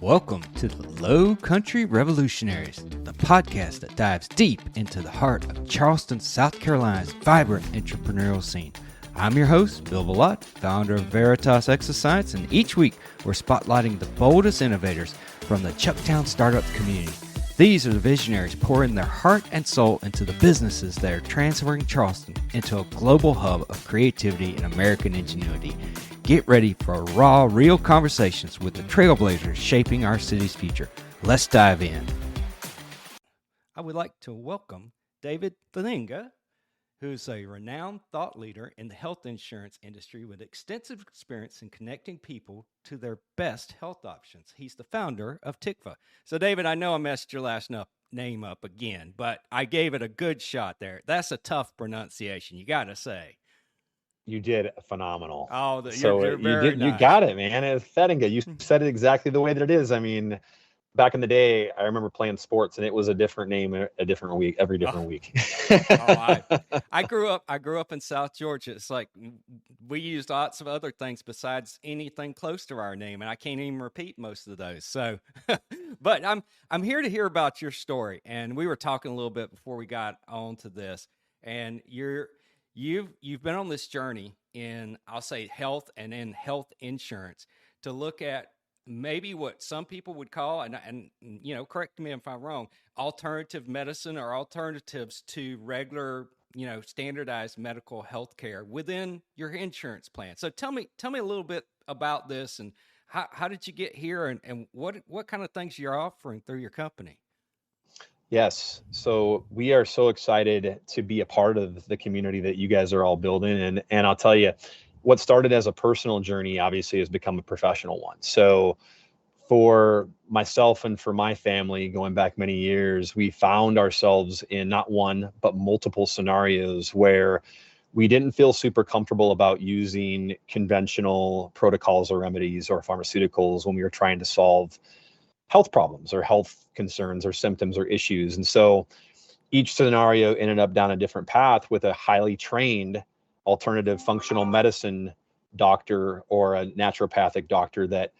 Welcome to the Lowcountry Revolutionaries, the podcast that dives deep into the heart of Charleston, South Carolina's vibrant entrepreneurial scene. I'm your host, Bill Ballott, founder of Veritas Exoscience, and each week we're spotlighting the boldest innovators from the Chucktown startup community. These are the visionaries pouring their heart and soul into the businesses that are transferring Charleston into a global hub of creativity and American ingenuity. Get ready for raw, real conversations with the trailblazers shaping our city's future. Let's dive in. I would like to welcome David Thedinga, who's a renowned thought leader in the health insurance industry with extensive experience in connecting people to their best health options. He's the founder of Tikvah. So, David, I know I messed your last name up again, but I gave it a good shot there. That's a tough pronunciation, you got to say. You did phenomenal. Oh, you're very nice. You got it, man. It's Thedinga. You said it exactly the way that it is. I mean, back in the day, I remember playing sports, and it was a different name a different week, every different week. I grew up in South Georgia. It's like we used lots of other things besides anything close to our name, and I can't even repeat most of those. So, but I'm here to hear about your story. And we were talking a little bit before we got on to this, and You've been on this journey in, I'll say, health and in health insurance to look at maybe what some people would call, and you know, correct me if I'm wrong, alternative medicine or alternatives to regular, you know, standardized medical health care within your insurance plan. So tell me a little bit about this, and how did you get here, and what kind of things you're offering through your company? Yes. So we are so excited to be a part of the community that you guys are all building. And I'll tell you, what started as a personal journey obviously has become a professional one. So for myself and for my family, going back many years, we found ourselves in not one, but multiple scenarios where we didn't feel super comfortable about using conventional protocols or remedies or pharmaceuticals when we were trying to solve health problems or health concerns or symptoms or issues. And so each scenario ended up down a different path with a highly trained alternative functional medicine doctor or a naturopathic doctor that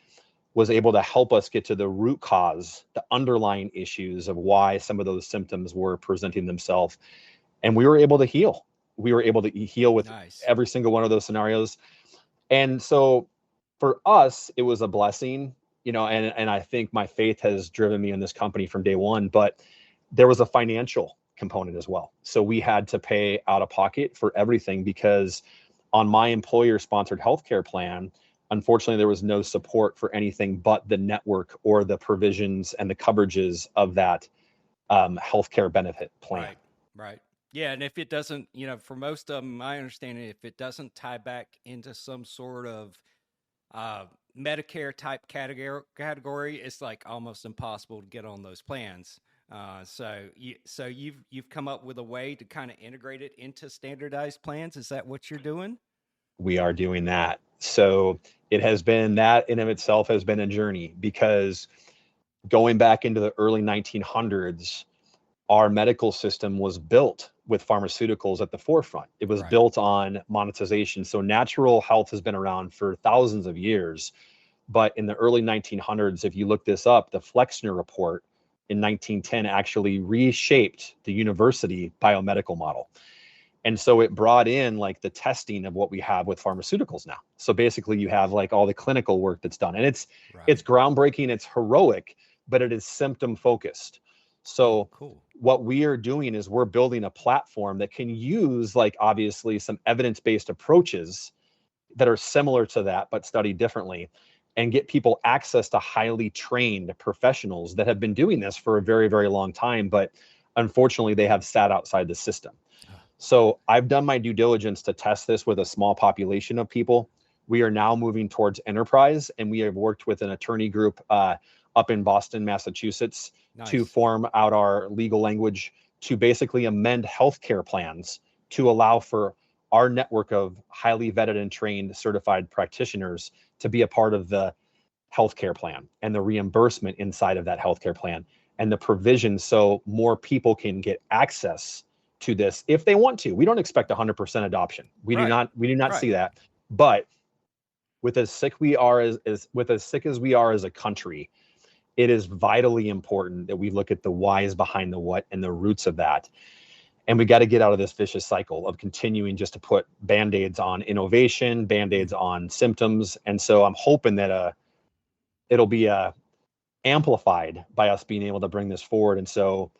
was able to help us get to the root cause, the underlying issues of why some of those symptoms were presenting themselves. And we were able to heal. We were able to heal with every single one of those scenarios. And so for us, it was a blessing. You know, and I think my faith has driven me in this company from day one, but there was a financial component as well. So we had to pay out of pocket for everything because on my employer-sponsored healthcare plan, unfortunately, there was no support for anything but the network or the provisions and the coverages of that healthcare benefit plan. Right. Yeah, and if it doesn't, you know, for most of them, my understanding, if it doesn't tie back into some sort of Medicare type category, it's like almost impossible to get on those plans. So you've come up with a way to kind of integrate it into standardized plans. Is that what you're doing? We are doing that. So it has been, that in of itself has been a journey, because going back into the early 1900s, our medical system was built with pharmaceuticals at the forefront. It was built on monetization. So natural health has been around for thousands of years. But in the early 1900s, if you look this up, the Flexner report in 1910 actually reshaped the university biomedical model. And so it brought in like the testing of what we have with pharmaceuticals now. So basically you have like all the clinical work that's done, and it's groundbreaking, it's heroic, but it is symptom focused. So what we are doing is we're building a platform that can use like obviously some evidence-based approaches that are similar to that, but studied differently, and get people access to highly trained professionals that have been doing this for a very, very long time. But unfortunately, they have sat outside the system. So I've done my due diligence to test this with a small population of people. We are now moving towards enterprise, and we have worked with an attorney group up in Boston, Massachusetts, to form out our legal language to basically amend healthcare plans to allow for our network of highly vetted and trained certified practitioners to be a part of the healthcare plan and the reimbursement inside of that healthcare plan and the provision, so more people can get access to this if they want to. We don't expect 100% adoption. We do not see that. But with as sick we are as we are as a country, it is vitally important that we look at the whys behind the what and the roots of that. And we got to get out of this vicious cycle of continuing just to put band-aids on innovation, band-aids on symptoms. And so I'm hoping that it'll be amplified by us being able to bring this forward. And so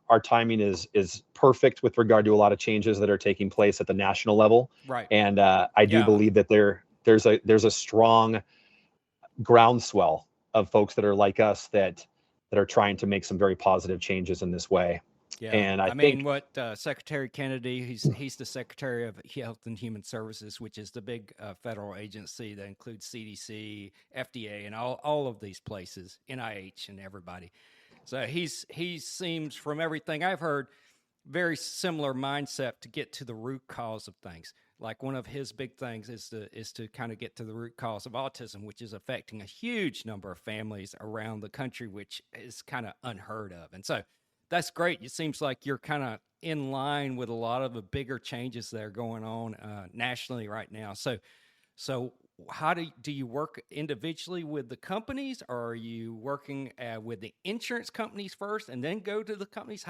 our timing is perfect with regard to a lot of changes that are taking place at the national level. Right. And I do believe that there's a strong groundswell of folks that are like us that are trying to make some very positive changes in this way. Yeah, and I mean, think what Secretary Kennedy, he's the Secretary of Health and Human Services, which is the big federal agency that includes CDC, FDA, and all of these places, NIH, and everybody. So he seems, from everything I've heard, very similar mindset to get to the root cause of things. Like one of his big things is to kind of get to the root cause of autism, which is affecting a huge number of families around the country, which is kind of unheard of. And so that's great. It seems like you're kind of in line with a lot of the bigger changes that are going on nationally right now. So how do you work individually with the companies, or are you working with the insurance companies first and then go to the companies?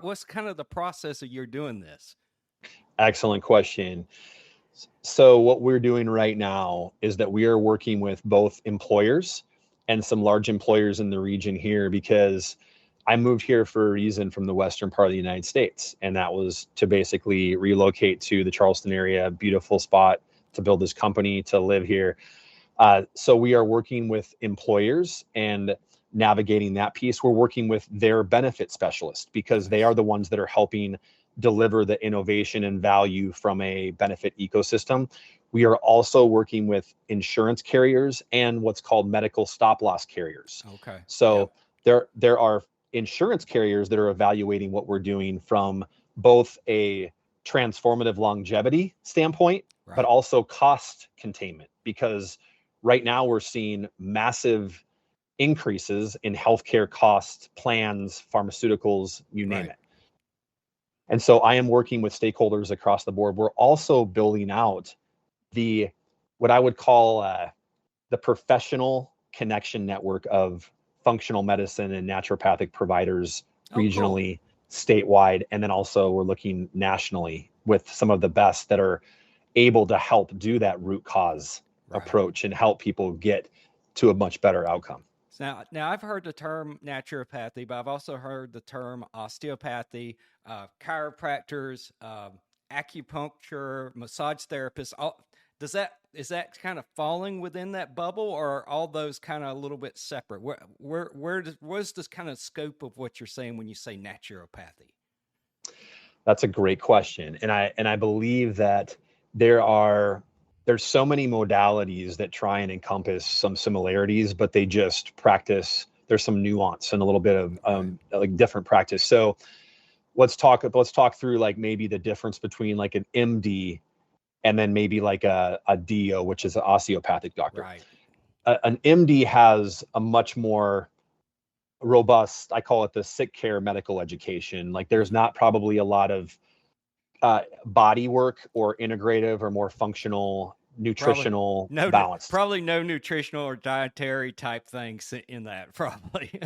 What's kind of the process of you're doing this? Excellent question. So what we're doing right now is that we are working with both employers and some large employers in the region here, because I moved here for a reason from the western part of the United States, and that was to basically relocate to the Charleston area, beautiful spot to build this company, to live here. So we are working with employers and navigating that piece. We're working with their benefit specialists because they are the ones that are helping deliver the innovation and value from a benefit ecosystem. We are also working with insurance carriers and what's called medical stop loss carriers. Okay. So there are insurance carriers that are evaluating what we're doing from both a transformative longevity standpoint, but also cost containment, because right now we're seeing massive increases in healthcare costs, plans, pharmaceuticals, you name it. And so I am working with stakeholders across the board. We're also building out what I would call the professional connection network of functional medicine and naturopathic providers regionally, statewide, and then also we're looking nationally with some of the best that are able to help do that root cause approach and help people get to a much better outcome. Now I've heard the term naturopathy, but I've also heard the term osteopathy, chiropractors, acupuncture, massage therapists. Is that kind of falling within that bubble, or are all those kind of a little bit separate? Where's this kind of scope of what you're saying when you say naturopathy? That's a great question, and I believe that there's so many modalities that try and encompass some similarities, but they just practice. There's some nuance and a little bit of like different practice. So let's talk through like maybe the difference between like an MD and then maybe like a DO, which is an osteopathic doctor. Right. An MD has a much more robust, I call it the sick care medical education. Like there's not probably a lot of body work or integrative or more functional nutritional balance. Probably no nutritional or dietary type things in that, probably.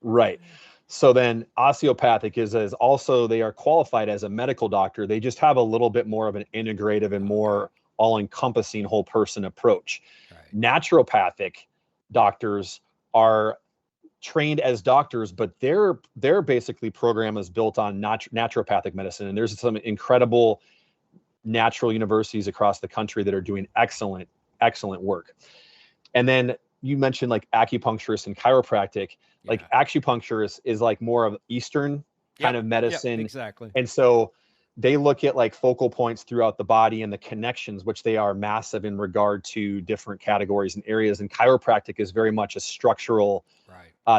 Right. So then osteopathic is also, they are qualified as a medical doctor. They just have a little bit more of an integrative and more all-encompassing whole person approach. Right. Naturopathic doctors are trained as doctors, but their basically program is built on naturopathic medicine. And there's some incredible natural universities across the country that are doing excellent work. And then you mentioned like acupuncturist and chiropractic. Like acupuncture is like more of Eastern kind of medicine. Exactly. And so they look at like focal points throughout the body and the connections, which they are massive in regard to different categories and areas. And chiropractic is very much a structural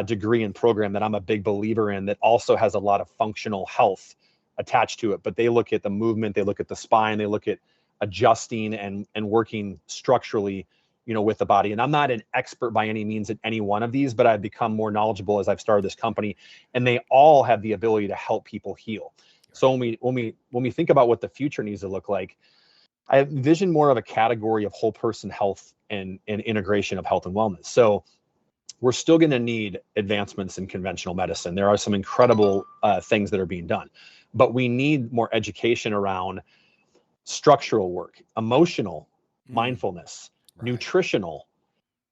degree and program that I'm a big believer in, that also has a lot of functional health attached to it. But they look at the movement, they look at the spine, they look at adjusting and working structurally, with the body. And I'm not an expert by any means at any one of these, but I've become more knowledgeable as I've started this company, and they all have the ability to help people heal. So when we think about what the future needs to look like, I envision more of a category of whole person health and integration of health and wellness. So we're still going to need advancements in conventional medicine. There are some incredible things that are being done, but we need more education around structural work, emotional mindfulness, nutritional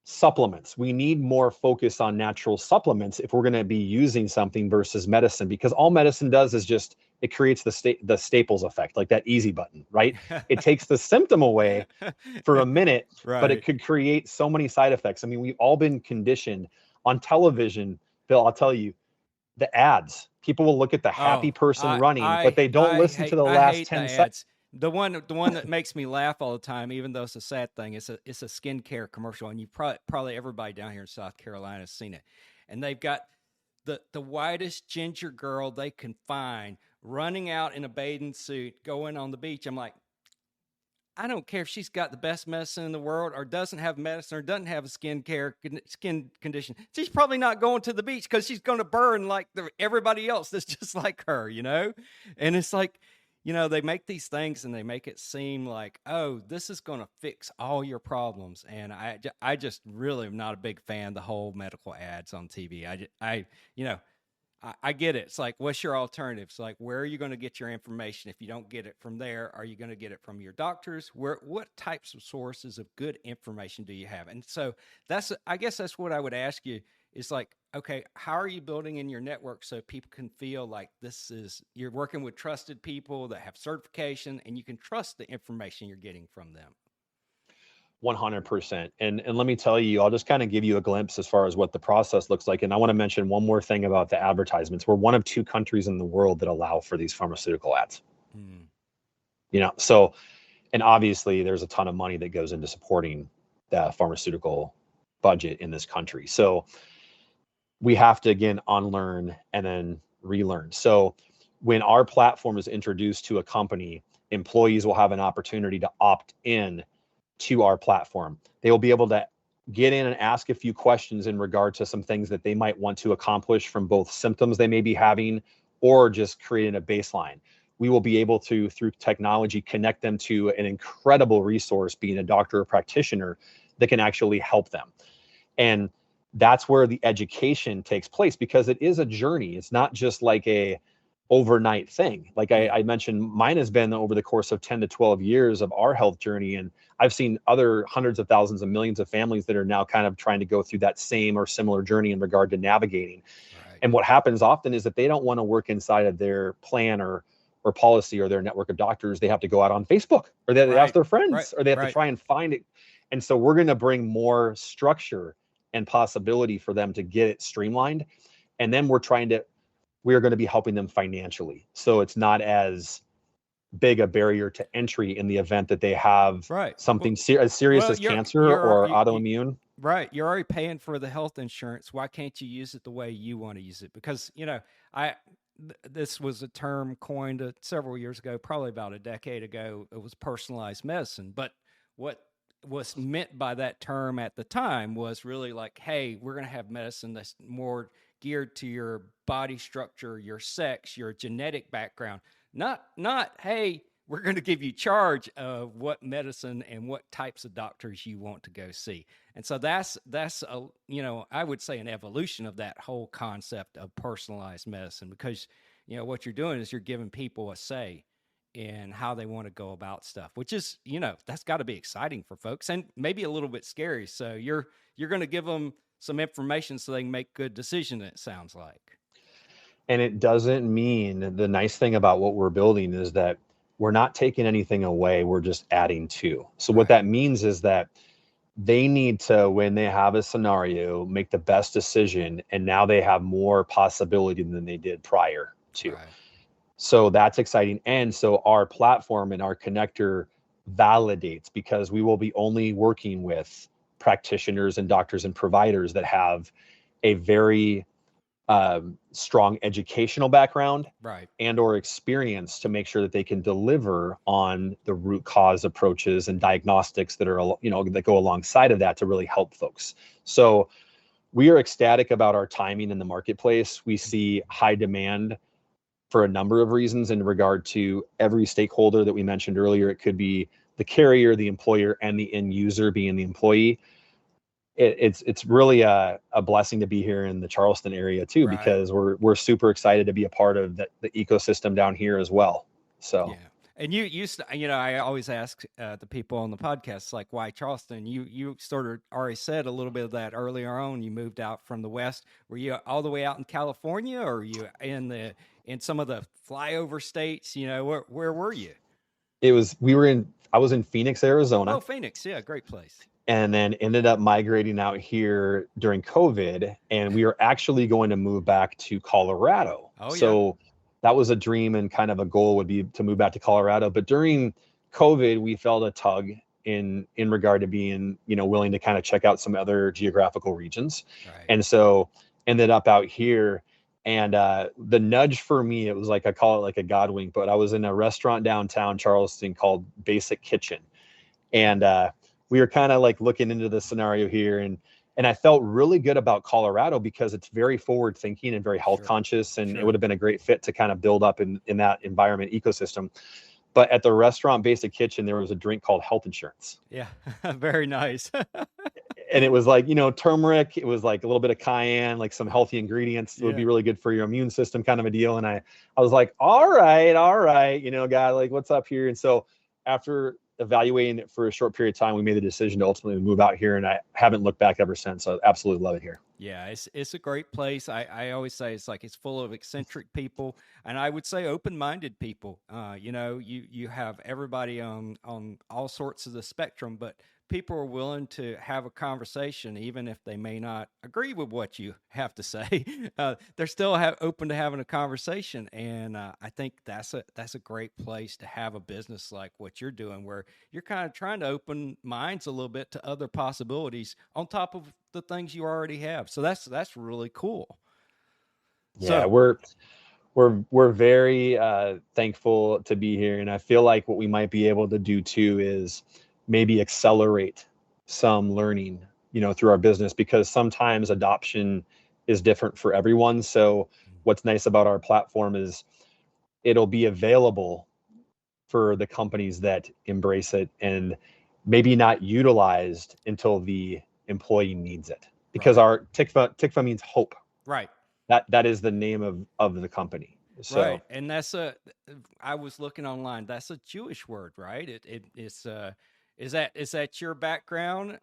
supplements. We need more focus on natural supplements if we're going to be using something versus medicine, because all medicine does is just, it creates the staples effect, like that easy button, right? It takes the symptom away for a minute, but it could create so many side effects. I mean, we've all been conditioned on television, Bill. I'll tell you, the ads, people will look at the happy person running, but they don't listen to the last 10 seconds. The one that makes me laugh all the time, even though it's a sad thing, it's a skincare commercial, and you probably everybody down here in South Carolina has seen it. And they've got the whitest ginger girl they can find running out in a bathing suit, going on the beach. I'm like, I don't care if she's got the best medicine in the world or doesn't have medicine or doesn't have a skin condition. She's probably not going to the beach because she's going to burn like everybody else that's just like her, you know? And it's like, you know, they make these things and they make it seem like, oh, this is going to fix all your problems. And I just really am not a big fan of the whole medical ads on TV. I get it. It's like, what's your alternatives? Like, where are you going to get your information? If you don't get it from there, are you going to get it from your doctors? What types of sources of good information do you have? And so I guess that's what I would ask you is like, okay, how are you building in your network so people can feel like you're working with trusted people that have certification and you can trust the information you're getting from them? 100%. And let me tell you, I'll just kind of give you a glimpse as far as what the process looks like. And I want to mention one more thing about the advertisements. We're one of 2 countries in the world that allow for these pharmaceutical ads. You know, so, and obviously there's a ton of money that goes into supporting the pharmaceutical budget in this country. So we have to, again, unlearn and then relearn. So when our platform is introduced to a company, employees will have an opportunity to opt in to our platform. They will be able to get in and ask a few questions in regard to some things that they might want to accomplish from both symptoms they may be having or just creating a baseline. We will be able to, through technology, connect them to an incredible resource, being a doctor or practitioner, that can actually help them. And that's where the education takes place, because it is a journey. It's not just like a overnight thing. Like I mentioned, mine has been over the course of 10 to 12 years of our health journey. And I've seen other hundreds of thousands and millions of families that are now kind of trying to go through that same or similar journey in regard to navigating. Right. And what happens often is that they don't want to work inside of their plan or policy or their network of doctors. They have to go out on Facebook, or they ask their friends, or they have to try and find it. And so we're going to bring more structure and possibility for them to get it streamlined. And then we're going to be helping them financially. So it's not as big a barrier to entry in the event that they have something as serious as cancer or autoimmune. Right. You're already paying for the health insurance. Why can't you use it the way you want to use it? Because, you know, this was a term coined several years ago, probably about a decade ago. It was personalized medicine. But what was meant by that term at the time was really like, hey, we're going to have medicine that's more geared to your body structure, your sex, your genetic background. Not, hey, we're going to give you charge of what medicine and what types of doctors you want to go see. And so that's a, you know, I would say an evolution of that whole concept of personalized medicine, because, you know, what you're doing is you're giving people a say in how they want to go about stuff, which is, you know, that's got to be exciting for folks and maybe a little bit scary. So you're going to give them some information so they can make good decisions, it sounds like. And it doesn't mean, the nice thing about what we're building is that we're not taking anything away, we're just adding to. So what that means is that they need to, when they have a scenario, make the best decision, and now they have more possibility than they did prior to. So that's exciting. And so our platform and our connector validates, because we will be only working with practitioners and doctors and providers that have a very strong educational background and or experience to make sure that they can deliver on the root cause approaches and diagnostics that are, you know, that go alongside of that to really help folks. So we are ecstatic about our timing in the marketplace. We see high demand for a number of reasons in regard to every stakeholder that we mentioned earlier. It could be the carrier, the employer, and the end user being the employee. it's really a blessing to be here in the Charleston area too, Right. because we're super excited to be a part of the ecosystem down here as well. So. Yeah. And you used to, I always ask the people on the podcast, like, why Charleston? You sort of already said a little bit of that earlier on. You moved out from the West. Were you all the way out in California, or were you in some of the flyover states? Where were you? I was in Phoenix, Arizona. Oh, Phoenix. Yeah. Great place. And then ended up migrating out here during COVID. And we were actually going to move back to Colorado. Oh, yeah. So that was a dream, and kind of a goal would be to move back to Colorado. But during COVID, we felt a tug in regard to being, willing to kind of check out some other geographical regions. Right. And so ended up out here. And the nudge for me, it was like, I call it like a God wink, but I was in a restaurant downtown Charleston called Basic Kitchen. And we were kind of like looking into the scenario here, and I felt really good about Colorado because it's very forward thinking and very health conscious, and it would have been a great fit to kind of build up in that environment ecosystem. But at the restaurant Basic Kitchen, there was a drink called health insurance. Yeah. Very nice. And it was like, turmeric, it was like a little bit of cayenne, like some healthy ingredients. It would be really good for your immune system, kind of a deal. And I was like, all right, God, like, what's up here? And so after evaluating it for a short period of time, we made the decision to ultimately move out here, and I haven't looked back ever since. So I absolutely love it here. Yeah, it's a great place. I always say it's full of eccentric people, and I would say open-minded people. You have everybody on all sorts of the spectrum, but people are willing to have a conversation, even if they may not agree with what you have to say. They're still open to having a conversation, and I think that's a great place to have a business like what you're doing, where you're kind of trying to open minds a little bit to other possibilities on top of the things you already have. So that's really cool. Yeah, we're very thankful to be here, and I feel like what we might be able to do too is maybe accelerate some learning, through our business, because sometimes adoption is different for everyone. So what's nice about our platform is it'll be available for the companies that embrace it, and maybe not utilized until the employee needs it, because our Tikvah means hope. Right. That is the name of the company. So. Right. And I was looking online. That's a Jewish word, right? It's is that your background?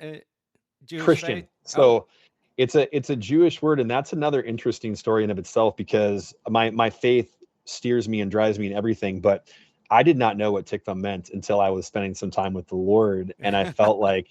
Jewish Christian. faith? So it's a Jewish word, and that's another interesting story in of itself, because my faith steers me and drives me in everything. But I did not know what Tikvah meant until I was spending some time with the Lord, and I felt like,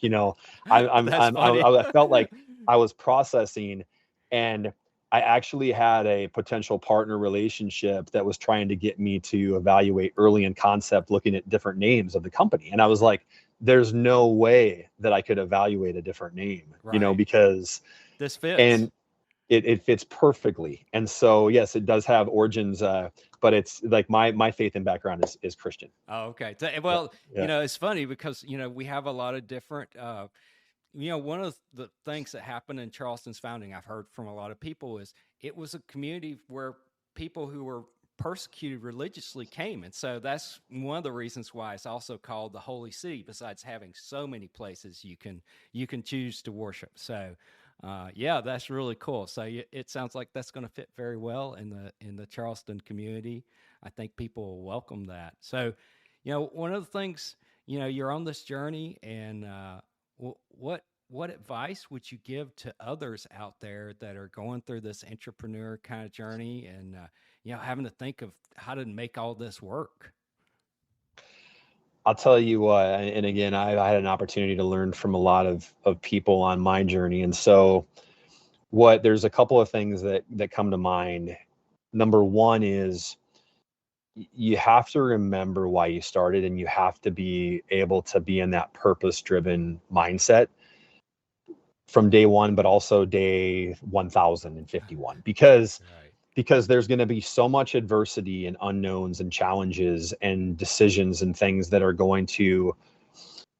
I felt like I was processing, and I actually had a potential partner relationship that was trying to get me to evaluate early in concept, looking at different names of the company. And I was like, there's no way that I could evaluate a different name, because this fits. And it fits perfectly. And so, yes, it does have origins, but it's like my faith and background is Christian. Oh, okay. Well, it's funny because, we have a lot of different, one of the things that happened in Charleston's founding, I've heard from a lot of people, is it was a community where people who were persecuted religiously came. And so that's one of the reasons why it's also called the Holy City, besides having so many places you can choose to worship. So that's really cool. So it sounds like that's going to fit very well in the Charleston community. I think people will welcome that. So, one of the things, you're on this journey, and what advice would you give to others out there that are going through this entrepreneur kind of journey, and having to think of how to make all this work? I'll tell you what, and again, I had an opportunity to learn from a lot of people on my journey. And so there's a couple of things that come to mind. Number one is you have to remember why you started, and you have to be able to be in that purpose-driven mindset from day one, but also day 1051, because there's going to be so much adversity and unknowns and challenges and decisions and things that are going to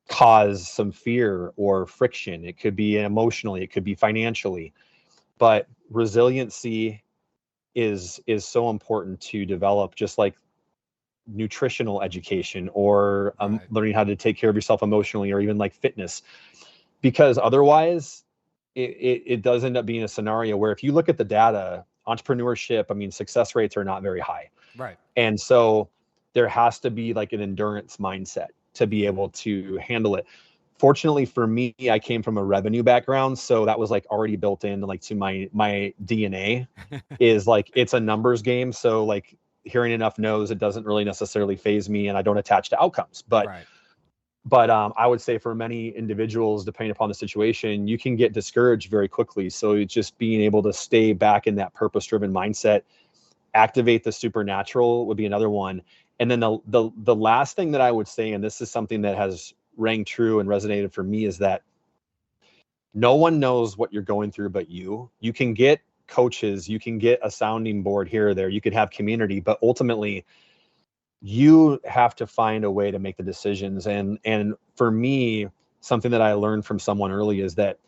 cause some fear or friction. It could be emotionally, it could be financially, but resiliency is so important to develop, just like nutritional education or learning how to take care of yourself emotionally, or even like fitness, because otherwise it does end up being a scenario where if you look at the data, entrepreneurship, I mean, success rates are not very high. Right. And so there has to be like an endurance mindset to be able to handle it. Fortunately for me, I came from a revenue background, so that was like already built in like to my DNA is like it's a numbers game. So like hearing enough no's, it doesn't really necessarily phase me, and I don't attach to outcomes. But Right. I would say for many individuals, depending upon the situation, you can get discouraged very quickly. So it's just being able to stay back in that purpose-driven mindset, activate the supernatural would be another one. And then the last thing that I would say, and this is something that has rang true and resonated for me, is that no one knows what you're going through but you. You can get coaches, you can get a sounding board here or there, you could have community, but ultimately you have to find a way to make the decisions. And for me, something that I learned from someone early is that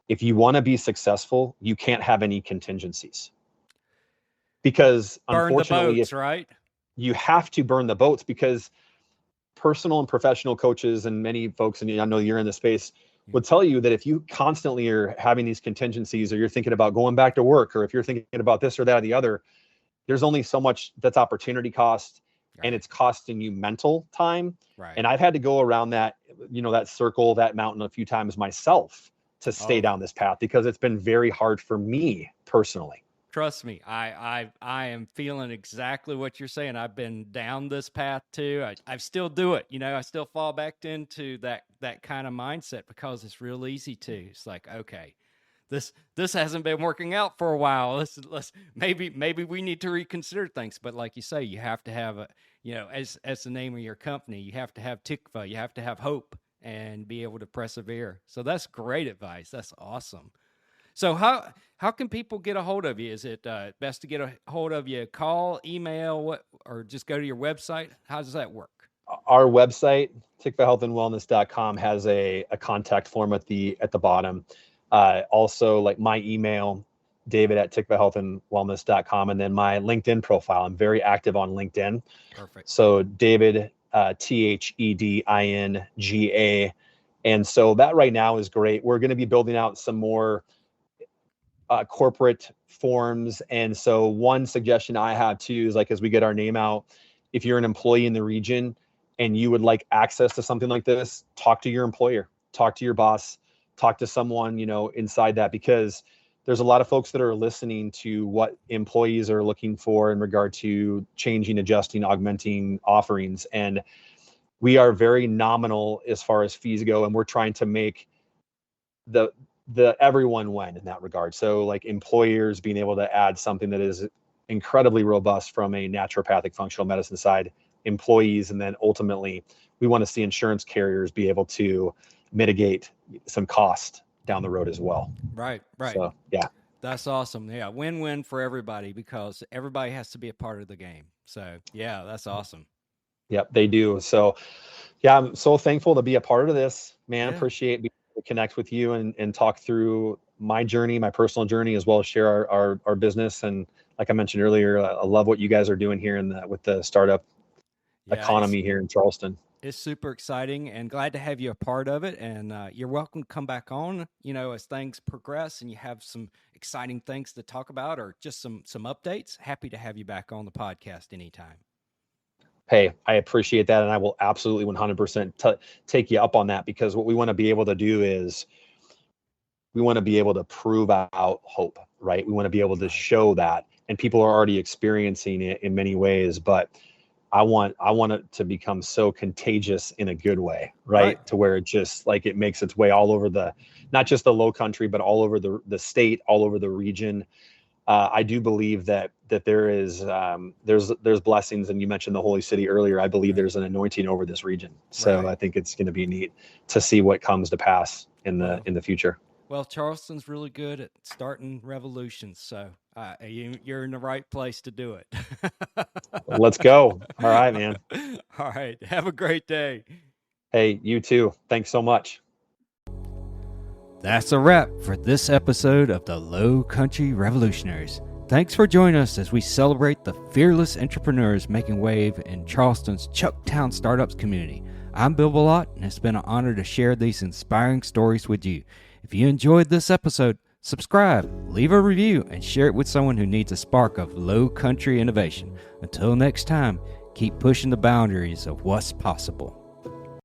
if you want to be successful, you can't have any contingencies. Because burn unfortunately, the boats, right? You have to burn the boats, because personal and professional coaches and many folks, and I know you're in the space, would tell you that if you constantly are having these contingencies, or you're thinking about going back to work, or if you're thinking about this or that or the other, there's only so much that's opportunity cost, Right. and it's costing you mental time. Right. And I've had to go around that, that circle, that mountain a few times myself to stay down this path, because it's been very hard for me personally. Trust me, I am feeling exactly what you're saying. I've been down this path too. I still do it. I still fall back into that kind of mindset, because it's real easy to. It's like, okay, this hasn't been working out for a while. Let's maybe we need to reconsider things. But like you say, you have to have as the name of your company, you have to have Tikvah. You have to have hope and be able to persevere. So that's great advice. That's awesome. So how can people get a hold of you? Is it best to get a hold of you? Call, email, or just go to your website? How does that work? Our website, tikvahhealthandwellness.com, has a contact form at the bottom. Also, like my email, david@tikvahhealthandwellness.com, and then my LinkedIn profile. I'm very active on LinkedIn. Perfect. So David, Thedinga. And so that right now is great. We're going to be building out some more corporate forms. And so one suggestion I have too is, like, as we get our name out, if you're an employee in the region and you would like access to something like this, talk to your employer, talk to your boss, talk to someone, inside that, because there's a lot of folks that are listening to what employees are looking for in regard to changing, adjusting, augmenting offerings. And we are very nominal as far as fees go. And we're trying to make the everyone win in that regard. So like employers being able to add something that is incredibly robust from a naturopathic functional medicine side, employees, and then ultimately we want to see insurance carriers be able to mitigate some cost down the road as well. Right. So, yeah. That's awesome. Yeah, win-win for everybody, because everybody has to be a part of the game. So yeah, that's awesome. Yep, they do. So yeah, I'm so thankful to be a part of this, man. Yeah. Appreciate being able to connect with you and talk through my journey, my personal journey, as well as share our business. And like I mentioned earlier, I love what you guys are doing here with the startup economy here in Charleston. It's super exciting, and glad to have you a part of it. And you're welcome to come back on, as things progress and you have some exciting things to talk about, or just some updates. Happy to have you back on the podcast anytime. Hey, I appreciate that. And I will absolutely 100% take you up on that, because what we want to be able to do is we want to be able to prove out hope, right? We want to be able to show that, and people are already experiencing it in many ways, but I want it to become so contagious in a good way, right? To where it just like it makes its way all over not just the Lowcountry, but all over the state, all over the region. I do believe that there is there's blessings, and you mentioned the Holy City earlier. I believe there's an anointing over this region, so I think it's going to be neat to see what comes to pass in the future. Well, Charleston's really good at starting revolutions, so you're in the right place to do it. Let's go. All right, man. All right. Have a great day. Hey, you too. Thanks so much. That's a wrap for this episode of the Lowcountry Revolutionaries. Thanks for joining us as we celebrate the fearless entrepreneurs making wave in Charleston's Chucktown Startups community. I'm Bill Ballott, and it's been an honor to share these inspiring stories with you. If you enjoyed this episode, Subscribe, leave a review, and share it with someone who needs a spark of low country innovation. Until next time, keep pushing the boundaries of what's possible.